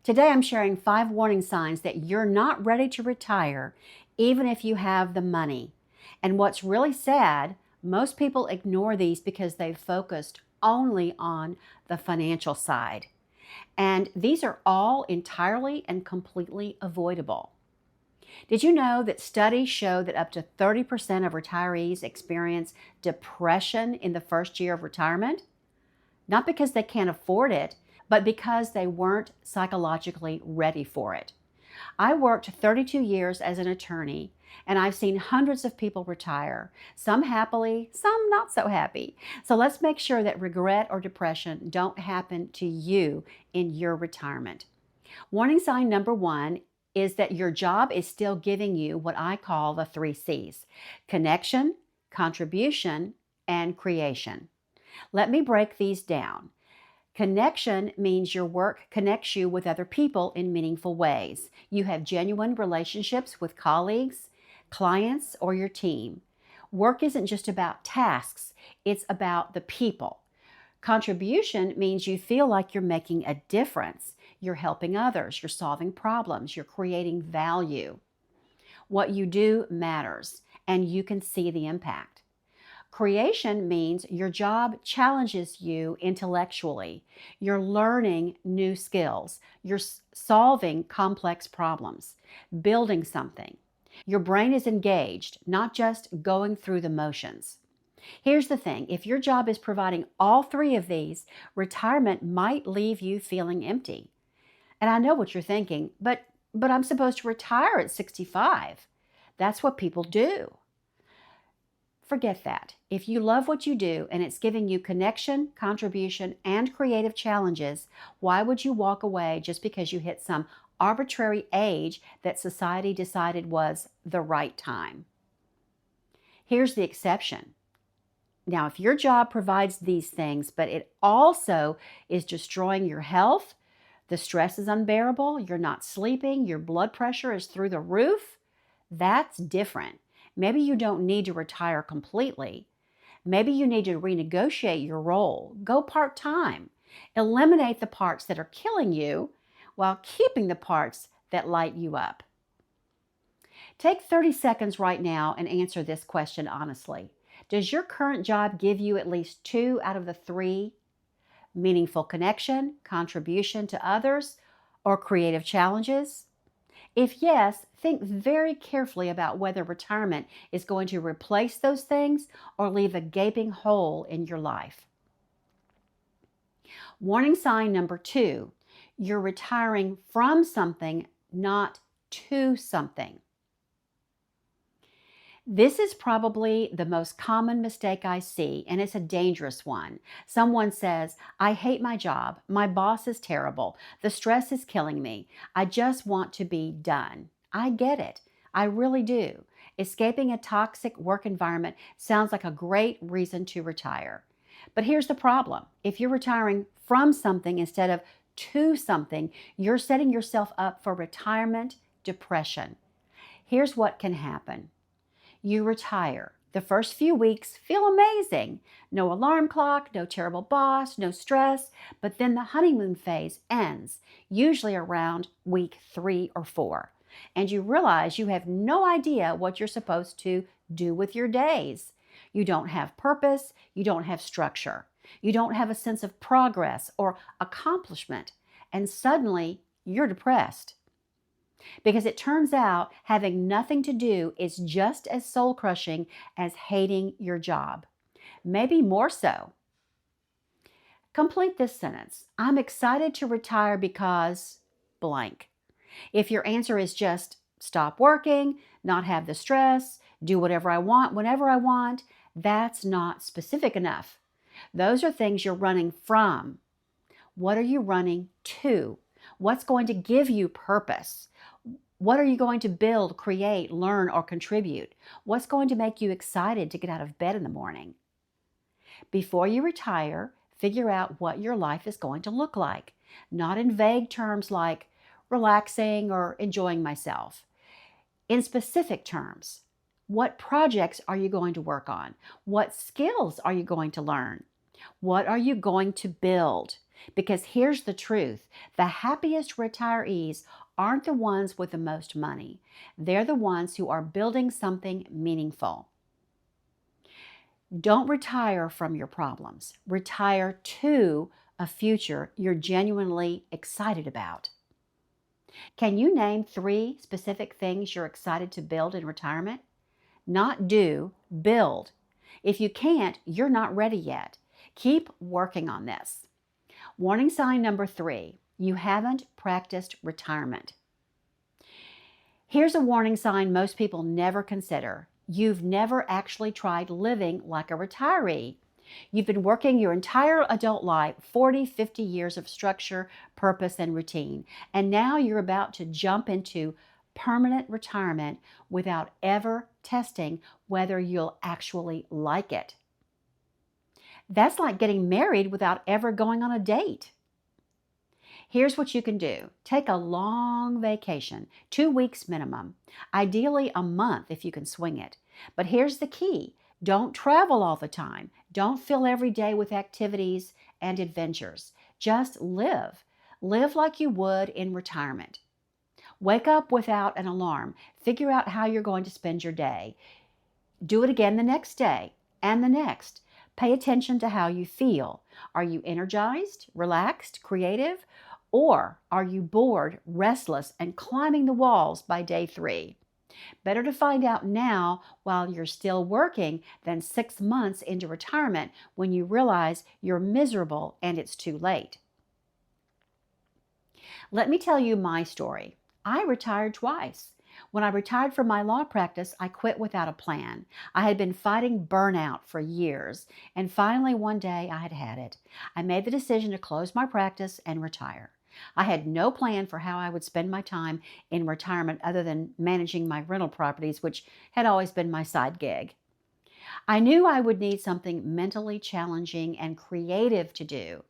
Today I'm sharing 5 warning signs that you're not ready to retire even if you have the money. And what's really sad, most people ignore these because they've focused only on the financial side. And these are all entirely and completely avoidable. Did you know that studies show that up to 30% of retirees experience depression in the first year of retirement? Not because they can't afford it, but because they weren't psychologically ready for it. I worked 32 years as an attorney, and I've seen hundreds of people retire, some happily, some not so happy. So let's make sure that regret or depression don't happen to you in your retirement. Warning sign number 1 is that your job is still giving you what I call the 3 C's: connection, contribution, and creation. Let me break these down. Connection means your work connects you with other people in meaningful ways. You have genuine relationships with colleagues, clients, or your team. Work isn't just about tasks, it's about the people. Contribution means you feel like you're making a difference. You're helping others, you're solving problems, you're creating value. What you do matters, and you can see the impact. Creation means your job challenges you intellectually. You're learning new skills. You're solving complex problems, building something. Your brain is engaged, not just going through the motions. Here's the thing, if your job is providing all 3 of these, retirement might leave you feeling empty. And I know what you're thinking, but I'm supposed to retire at 65. That's what people do. Forget that. If you love what you do and it's giving you connection, contribution, and creative challenges, why would you walk away just because you hit some arbitrary age that society decided was the right time? Here's the exception. Now, if your job provides these things, but it also is destroying your health, the stress is unbearable, you're not sleeping, your blood pressure is through the roof, that's different. Maybe you don't need to retire completely. Maybe you need to renegotiate your role. Go part-time. Eliminate the parts that are killing you while keeping the parts that light you up. Take 30 seconds right now and answer this question honestly. Does your current job give you at least 2 out of the 3? Meaningful connection, contribution to others, or creative challenges? If yes, think very carefully about whether retirement is going to replace those things or leave a gaping hole in your life. Warning sign number 2, you're retiring from something, not to something. This is probably the most common mistake I see, and it's a dangerous one. Someone says, I hate my job. My boss is terrible. The stress is killing me. I just want to be done. I get it. I really do. Escaping a toxic work environment sounds like a great reason to retire. But here's the problem. If you're retiring from something instead of to something, you're setting yourself up for retirement depression. Here's what can happen. You retire. The first few weeks feel amazing. No alarm clock, no terrible boss, no stress, but then the honeymoon phase ends, usually around week 3 or 4. And you realize you have no idea what you're supposed to do with your days. You don't have purpose, you don't have structure, you don't have a sense of progress or accomplishment, and suddenly you're depressed. Because it turns out having nothing to do is just as soul-crushing as hating your job. Maybe more so. Complete this sentence. I'm excited to retire because blank. If your answer is just stop working, not have the stress, do whatever I want, whenever I want, that's not specific enough. Those are things you're running from. What are you running to? What's going to give you purpose? What are you going to build, create, learn, or contribute? What's going to make you excited to get out of bed in the morning? Before you retire, figure out what your life is going to look like, not in vague terms like relaxing or enjoying myself. In specific terms, what projects are you going to work on? What skills are you going to learn? What are you going to build? Because here's the truth, the happiest retirees aren't the ones with the most money. They're the ones who are building something meaningful. Don't retire from your problems. Retire to a future you're genuinely excited about. Can you name 3 specific things you're excited to build in retirement? Not do, build. If you can't, you're not ready yet. Keep working on this. Warning sign number 3, you haven't practiced retirement. Here's a warning sign most people never consider. You've never actually tried living like a retiree. You've been working your entire adult life, 40, 50 years of structure, purpose, and routine, and now you're about to jump into permanent retirement without ever testing whether you'll actually like it. That's like getting married without ever going on a date. Here's what you can do. Take a long vacation, 2 weeks minimum, ideally a month if you can swing it. But here's the key. Don't travel all the time. Don't fill every day with activities and adventures. Just live. Live like you would in retirement. Wake up without an alarm. Figure out how you're going to spend your day. Do it again the next day and the next. Pay attention to how you feel. Are you energized, relaxed, creative? Or are you bored, restless, and climbing the walls by day 3? Better to find out now while you're still working than 6 months into retirement when you realize you're miserable and it's too late. Let me tell you my story. I retired twice. When I retired from my law practice, I quit without a plan. I had been fighting burnout for years, and finally one day I had had it. I made the decision to close my practice and retire. I had no plan for how I would spend my time in retirement other than managing my rental properties, which had always been my side gig. I knew I would need something mentally challenging and creative to do.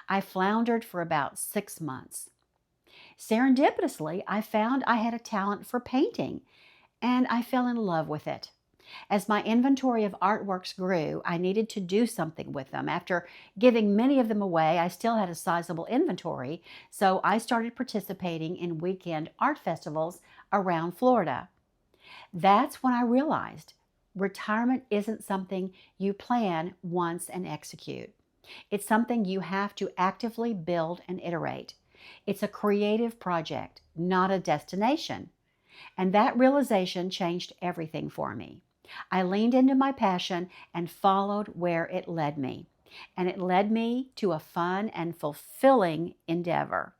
I floundered for about 6 months. Serendipitously, I found I had a talent for painting, and I fell in love with it. As my inventory of artworks grew, I needed to do something with them. After giving many of them away, I still had a sizable inventory, so I started participating in weekend art festivals around Florida. That's when I realized retirement isn't something you plan once and execute. It's something you have to actively build and iterate. It's a creative project, not a destination. And that realization changed everything for me. I leaned into my passion and followed where it led me. And it led me to a fun and fulfilling endeavor.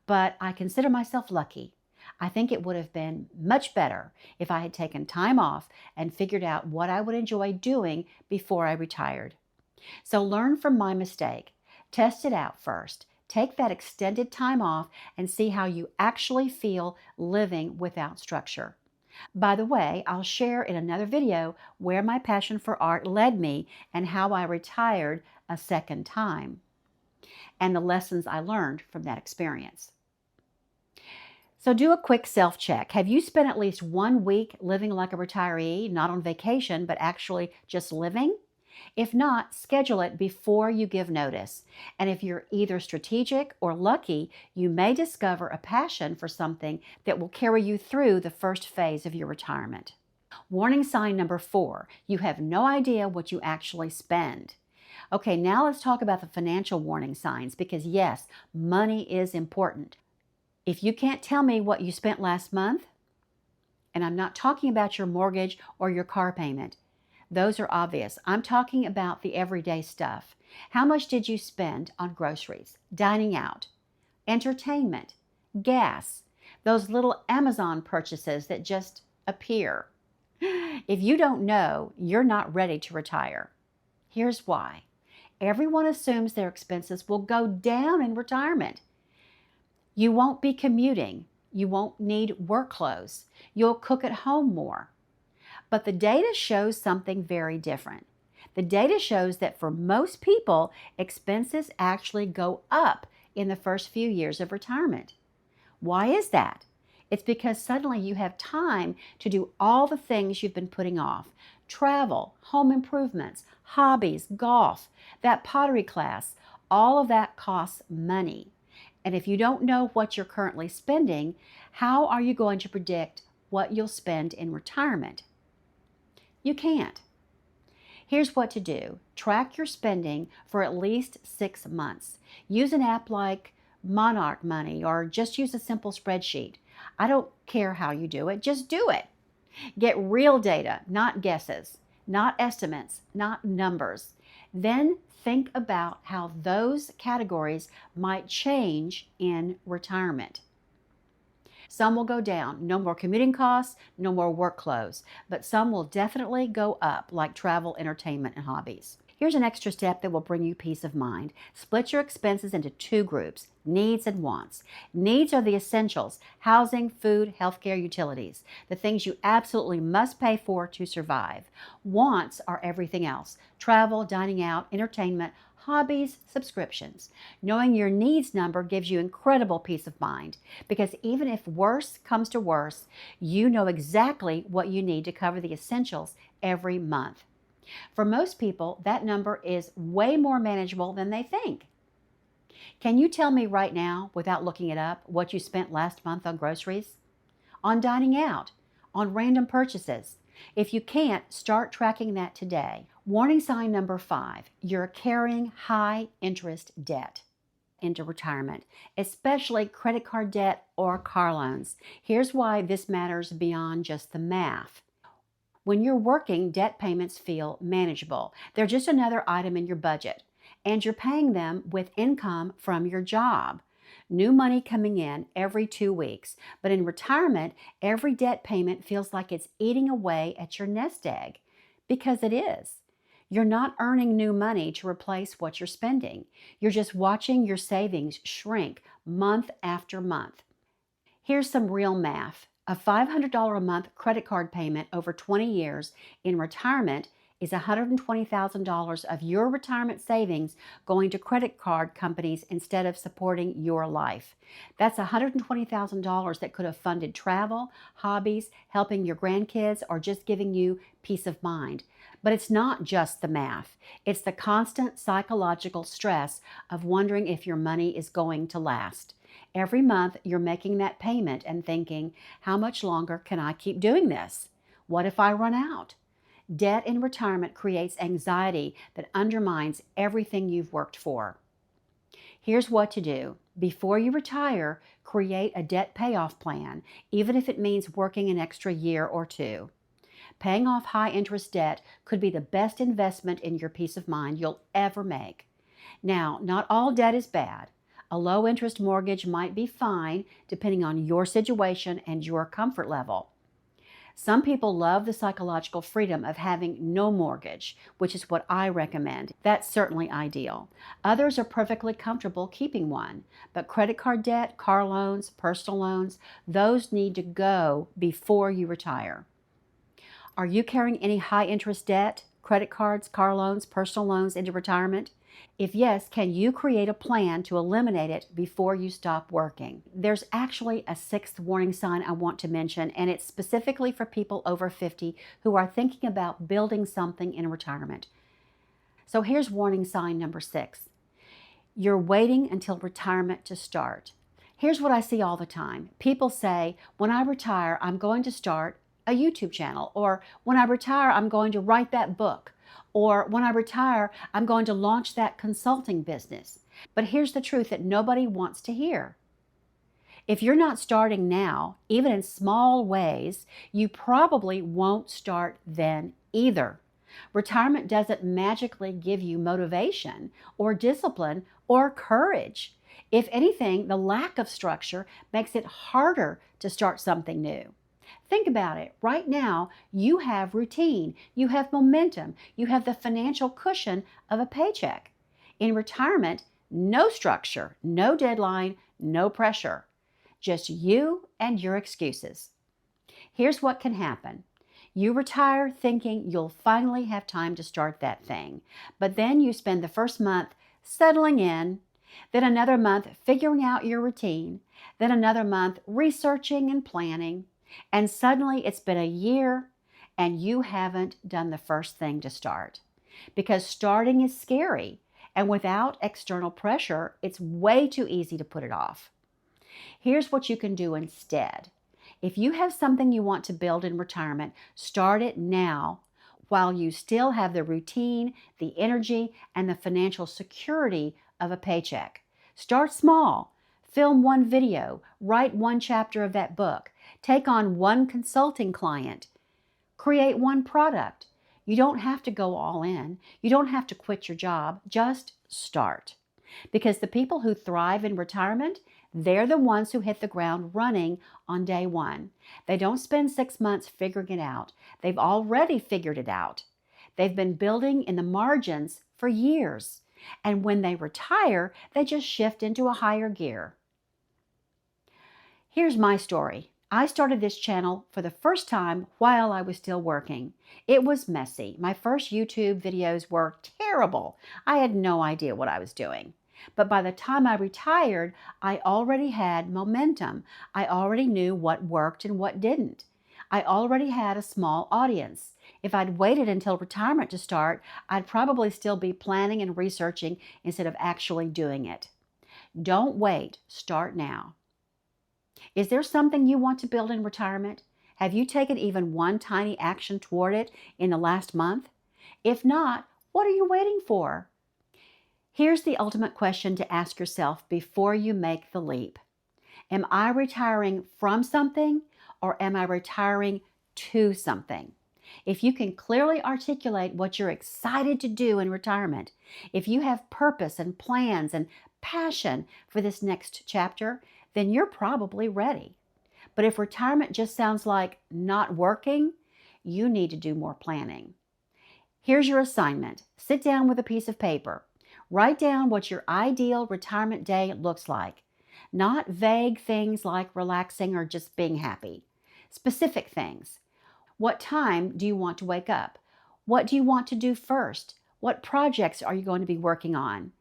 But I consider myself lucky. I think it would have been much better if I had taken time off and figured out what I would enjoy doing before I retired. So learn from my mistake. Test it out first. Take that extended time off and see how you actually feel living without structure. By the way, I'll share in another video where my passion for art led me and how I retired a second time, and the lessons I learned from that experience. So do a quick self-check. Have you spent at least 1 week living like a retiree, not on vacation, but actually just living? If not, schedule it before you give notice. And if you're either strategic or lucky, you may discover a passion for something that will carry you through the first phase of your retirement. Warning sign number 4, you have no idea what you actually spend. Okay, now let's talk about the financial warning signs because yes, money is important. If you can't tell me what you spent last month, and I'm not talking about your mortgage or your car payment, those are obvious. I'm talking about the everyday stuff. How much did you spend on groceries, dining out, entertainment, gas, those little Amazon purchases that just appear? If you don't know, you're not ready to retire. Here's why. Everyone assumes their expenses will go down in retirement. You won't be commuting. You won't need work clothes. You'll cook at home more. But the data shows something very different. The data shows that for most people, expenses actually go up in the first few years of retirement. Why is that? It's because suddenly you have time to do all the things you've been putting off. Travel, home improvements, hobbies, golf, that pottery class, All of that costs money. And if you don't know what you're currently spending, how are you going to predict what you'll spend in retirement? You can't. Here's what to do. Track your spending for at least 6 months. Use an app like Monarch Money or just use a simple spreadsheet. I don't care how you do it, just do it. Get real data, not guesses, not estimates, not numbers. Then think about how those categories might change in retirement. Some will go down, no more commuting costs, no more work clothes, but some will definitely go up, like travel, entertainment, and hobbies. Here's an extra step that will bring you peace of mind. Split your expenses into 2 groups, needs and wants. Needs are the essentials: housing, food, healthcare, utilities, the things you absolutely must pay for to survive. Wants are everything else: travel, dining out, entertainment, hobbies, subscriptions. Knowing your needs number gives you incredible peace of mind, because even if worse comes to worse, you know exactly what you need to cover the essentials every month. For most people, that number is way more manageable than they think. Can you tell me right now, without looking it up, what you spent last month on groceries, on dining out, on random purchases? If you can't, start tracking that today. Warning sign number 5, you're carrying high interest debt into retirement, especially credit card debt or car loans. Here's why this matters beyond just the math. When you're working, debt payments feel manageable. They're just another item in your budget, and you're paying them with income from your job. New money coming in every 2 weeks. But in retirement, every debt payment feels like it's eating away at your nest egg, because it is. You're not earning new money to replace what you're spending. You're just watching your savings shrink month after month. Here's some real math. A $500 a month credit card payment over 20 years in retirement is $120,000 of your retirement savings going to credit card companies instead of supporting your life. That's $120,000 that could have funded travel, hobbies, helping your grandkids, or just giving you peace of mind. But it's not just the math. It's the constant psychological stress of wondering if your money is going to last. Every month, you're making that payment and thinking, how much longer can I keep doing this? What if I run out? Debt in retirement creates anxiety that undermines everything you've worked for. Here's what to do. Before you retire, create a debt payoff plan, even if it means working an extra year or 2. Paying off high interest debt could be the best investment in your peace of mind you'll ever make. Now, not all debt is bad. A low interest mortgage might be fine depending on your situation and your comfort level. Some people love the psychological freedom of having no mortgage, which is what I recommend. That's certainly ideal. Others are perfectly comfortable keeping one, but credit card debt, car loans, personal loans, those need to go before you retire. Are you carrying any high interest debt, credit cards, car loans, personal loans into retirement? If yes, can you create a plan to eliminate it before you stop working? There's actually a 6th warning sign I want to mention, and it's specifically for people over 50 who are thinking about building something in retirement. So here's warning sign number 6. You're waiting until retirement to start. Here's what I see all the time. People say, when I retire, I'm going to start a YouTube channel, or when I retire, I'm going to write that book. Or when I retire, I'm going to launch that consulting business. But here's the truth that nobody wants to hear. If you're not starting now, even in small ways, you probably won't start then either. Retirement doesn't magically give you motivation or discipline or courage. If anything, the lack of structure makes it harder to start something new. Think about it. Right now, you have routine, you have momentum, you have the financial cushion of a paycheck. In retirement, no structure, no deadline, no pressure. Just you and your excuses. Here's what can happen. You retire thinking you'll finally have time to start that thing, but then you spend the first month settling in, then another month figuring out your routine, then another month researching and planning. And suddenly it's been a year and you haven't done the first thing to start. Because starting is scary And without external pressure, it's way too easy to put it off. Here's what you can do instead. If you have something you want to build in retirement, start it now while you still have the routine, the energy, and the financial security of a paycheck. Start small. Film one video. Write one chapter of that book. Take on one consulting client. Create one product. You don't have to go all in. You don't have to quit your job. Just start. Because the people who thrive in retirement, they're the ones who hit the ground running on day one. They don't spend 6 months figuring it out. They've already figured it out. They've been building in the margins for years. And when they retire, they just shift into a higher gear. Here's my story. I started this channel for the first time while I was still working. It was messy. My first YouTube videos were terrible. I had no idea what I was doing. But by the time I retired, I already had momentum. I already knew what worked and what didn't. I already had a small audience. If I'd waited until retirement to start, I'd probably still be planning and researching instead of actually doing it. Don't wait. Start now. Is there something you want to build in retirement? Have you taken even one tiny action toward it in the last month? If not, what are you waiting for? Here's the ultimate question to ask yourself before you make the leap. Am I retiring from something, or am I retiring to something? If you can clearly articulate what you're excited to do in retirement, if you have purpose and plans and passion for this next chapter, then you're probably ready. But if retirement just sounds like not working, you need to do more planning. Here's your assignment. Sit down with a piece of paper. Write down what your ideal retirement day looks like. Not vague things like relaxing or just being happy. Specific things. What time do you want to wake up? What do you want to do first? What projects are you going to be working on?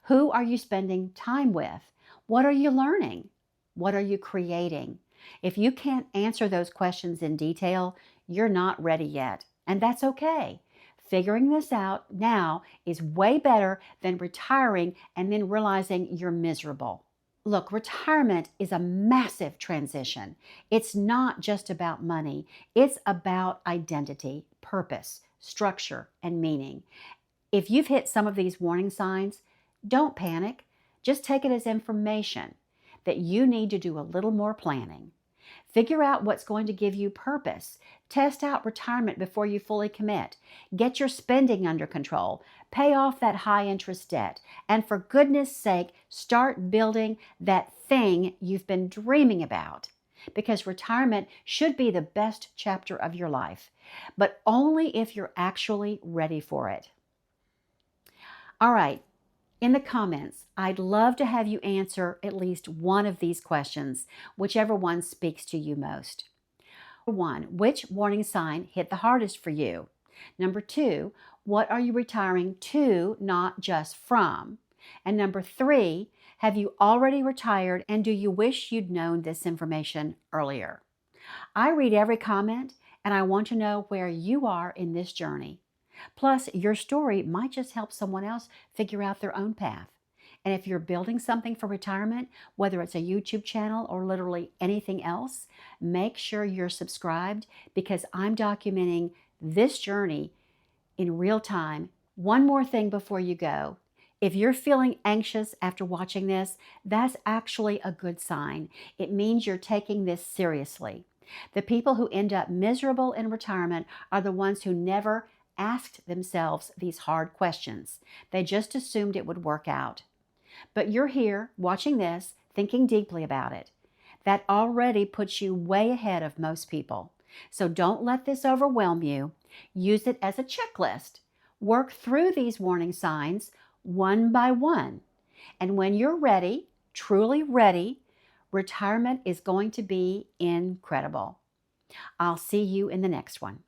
Who are you spending time with? What are you learning? What are you creating? If you can't answer those questions in detail, you're not ready yet, and that's okay. Figuring this out now is way better than retiring and then realizing you're miserable. Look, retirement is a massive transition. It's not just about money. It's about identity, purpose, structure, and meaning. If you've hit some of these warning signs, don't panic. Just take it as information that you need to do a little more planning. Figure out what's going to give you purpose. Test out retirement before you fully commit. Get your spending under control. Pay off that high-interest debt. And for goodness sake, start building that thing you've been dreaming about. Because retirement should be the best chapter of your life, but only if you're actually ready for it. All right. In the comments, I'd love to have you answer at least one of these questions, whichever one speaks to you most. 1, which warning sign hit the hardest for you? Number 2, what are you retiring to, not just from? And number 3, have you already retired and do you wish you'd known this information earlier? I read every comment and I want to know where you are in this journey. Plus, your story might just help someone else figure out their own path. And if you're building something for retirement, whether it's a YouTube channel or literally anything else, make sure you're subscribed because I'm documenting this journey in real time. One more thing before you go. If you're feeling anxious after watching this, that's actually a good sign. It means you're taking this seriously. The people who end up miserable in retirement are the ones who never asked themselves these hard questions. They just assumed it would work out. But you're here watching this, thinking deeply about it. That already puts you way ahead of most people. So don't let this overwhelm you. Use it as a checklist. Work through these warning signs one by one. And when you're ready, truly ready, retirement is going to be incredible. I'll see you in the next one.